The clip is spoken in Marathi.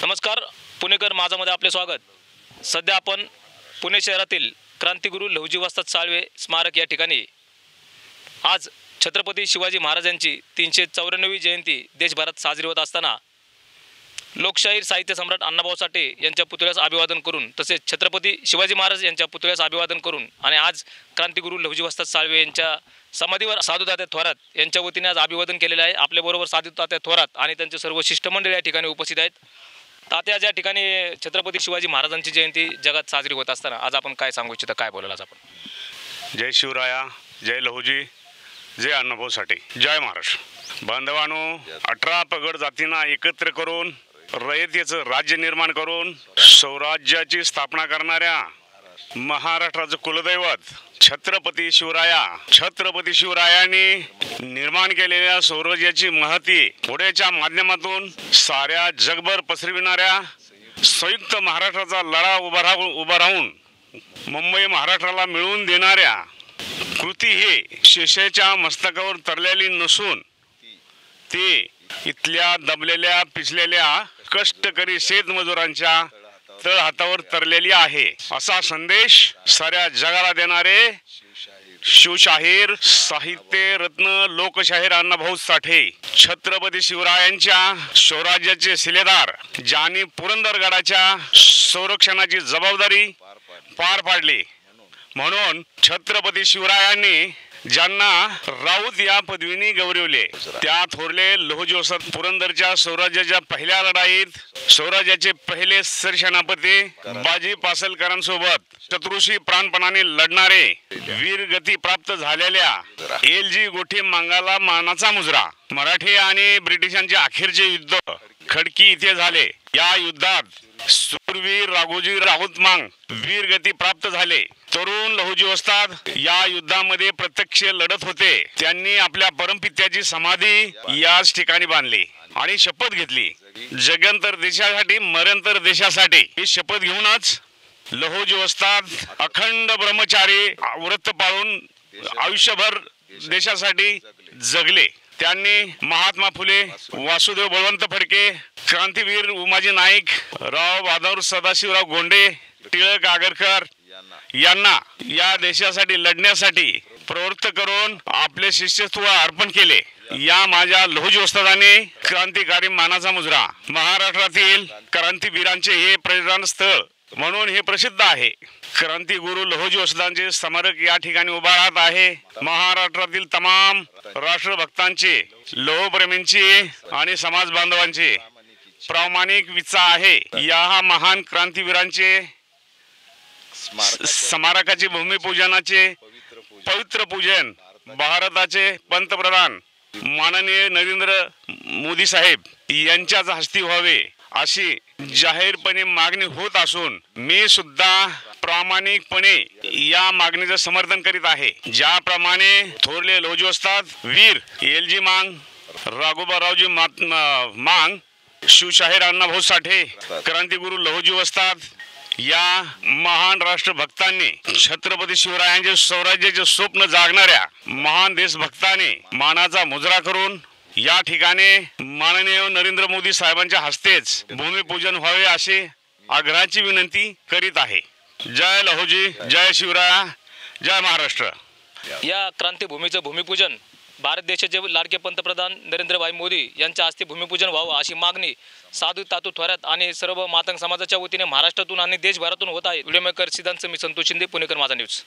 नमस्कार, पुणेकर माझामध्ये आपले स्वागत। सध्या आपण पुणे शहरातील क्रांतिगुरू लहुजी वस्ताद साळवे स्मारक या ठिकाणी आज छत्रपती शिवाजी महाराजांची 394वी जयंती देशभरात साजरी होत असताना लोकशाहीर साहित्य सम्राट अण्णाभाऊ साठे यांच्या पुतळ्यास अभिवादन करून तसेच छत्रपती शिवाजी महाराज यांच्या पुतळ्यास अभिवादन करून आणि आज क्रांतिगुरू लहुजी वस्ताद साळवे यांच्या समाधीवर साधू तात्या थोरात यांच्या वतीने आज अभिवादन केलेले आहे। आपल्याबरोबर साधू तात्या थोरात आणि त्यांचे सर्व शिष्टमंडळ या ठिकाणी उपस्थित आहेत। तात्या, ज्या ठिकाणी छत्रपती शिवाजी महाराजांची जयंती जगात साजरी होत असताना आज आपण काय सांगू इच्छिता, काय बोलाल आज आपण? जय शिवराया, जय लहुजी, जय अण्णाभाऊ साठे, जय महाराष्ट्र। बांधवांनो, 18 पगड जातींना एकत्र करून रयतेचं राज्य निर्माण करून स्वराज्याची स्थापना करणाऱ्या महाराष्ट्राचं कुलदैवत छत्रपती शिवरायांनी निर्माण केलेल्या स्वराज्याची महती पुढेच्या माध्यमातून साऱ्या जगभर पसरविणाऱ्या संयुक्त महाराष्ट्राचा लढा उभा राहून मुंबई महाराष्ट्राला मिळवून देणाऱ्या कृती ही शेषेच्या मस्तकावर तरलेली नसून ती इथल्या दबलेल्या पिचलेल्या कष्टकरी शेतमजुरांच्या तळहातावर तरलेली आहे, असा संदेश साऱ्या जगाला देणारे शिवशाहीर साहित्य रत्न लोकशाहीर अण्णाभाऊ साठे छत्रपती शिवरायांच्या स्वराज्याचे शिलेदार ज्यांनी पुरंदरगडाच्या संरक्षणाची जबाबदारी पार पाडली। म्हणून छत्रपती शिवरायांनी ज्यांना राऊत या पदवीने गौरवले त्या थोरले लहुजी वस्ताद पुरंदरच्या स्वराज्याच्या पहिल्या लढाईत स्वराज्याचे पहिले सरसेनापती बाजी पासलकरांसोबत शत्रूशी प्राणपणाने लढणारे वीरगती प्राप्त झालेल्या एलजी गोठी मांगाला मानाचा मुजरा। मराठी आणि ब्रिटिशांचे अखेरचे युद्ध खडकी इथे झाले। या युद्धात सुरवीर राघोजी राऊत मांग वीरगती प्राप्त झाले। तरुण लहुजी वस्ताद या युद्धामध्ये प्रत्यक्ष लढत होते। त्यांनी आपल्या परमपित्याची समाधी याच ठिकाणी बांधली आणि शपथ घेतली, जगंतर देशासाठी मरणंतर देशासाठी। ही शपथ घेऊनच लहुजी वस्ताद अखंड ब्रह्मचारी व्रत पाळून आयुष्यभर देशासाठी जगले। त्यांनी महात्मा फुले, वासुदेव बळवंत फडके, क्रांतीवीर उमाजी नाईक, राव बहादूर सदाशिवराव गोंडे, टिळक आगरकर यांना या देशासाठी लढण्यासाठी प्रवृत्त करून आपले शिष्यत्व अर्पण केले। या माझ्या लहुजी वस्तादाने क्रांतिकारी मानाचा मुजरा महाराष्ट्रातील क्रांतीवीरांचे हे प्रेरणा स्थळ म्हणून हे प्रसिद्ध आहे। क्रांतिगुरू लहुजी वस्तादांचे स्मारक या ठिकाणी उभा राहत आहे। महाराष्ट्रातील तमाम राष्ट्रभक्तांचे, लोहप्रेमींची आणि समाज बांधवांची प्रामाणिक इच्छा आहे या महान क्रांतीवीरांचे स्मारकाचे भूमिपूजनाचे पवित्र पूजन भारताचे पंतप्रधान माननीय नरेंद्र मोदी साहेब यांच्याच हस्ती व्हावे अशी जाहीरपणे मागणी होत असून मी सुद्धा प्रामाणिकपणे या मागणीचं समर्थन करीत आहे। ज्याप्रमाणे थोरले लहुजी वस्ताद, वीर एलजी मांग, राघोबारावजी मांग, शिवशाहीर अण्णाभाऊ साठे, क्रांतिगुरू लहुजी वस्ताद या महान राष्ट्रभक्तांनी छत्रपती शिवरायांचे स्वराज्याचे स्वप्न जागणाऱ्या महान देशभक्तांनी मानाचा मुजरा करून या ठिकाणी माननीय नरेंद्र मोदी साहेबांच्या हस्तेच भूमिपूजन व्हावे असे आग्रहाची विनंती करीत आहे। जय लहुजी, जय शिवराया, जय महाराष्ट्र। या क्रांतीभूमीचं भूमिपूजन भारत देशाचे लाडके पंतप्रधान नरेंद्रभाई मोदी यांच्या हस्ते भूमिपूजन व्हावं अशी मागणी साधू तातू थोरात आणि सर्व मातंग समाजाच्या वतीने महाराष्ट्रातून आणि देशभरातून होत आहे। व्हिडिओ मेकर सिद्धांत मी संतोष शिंदे, पुणेकर माझा न्यूज।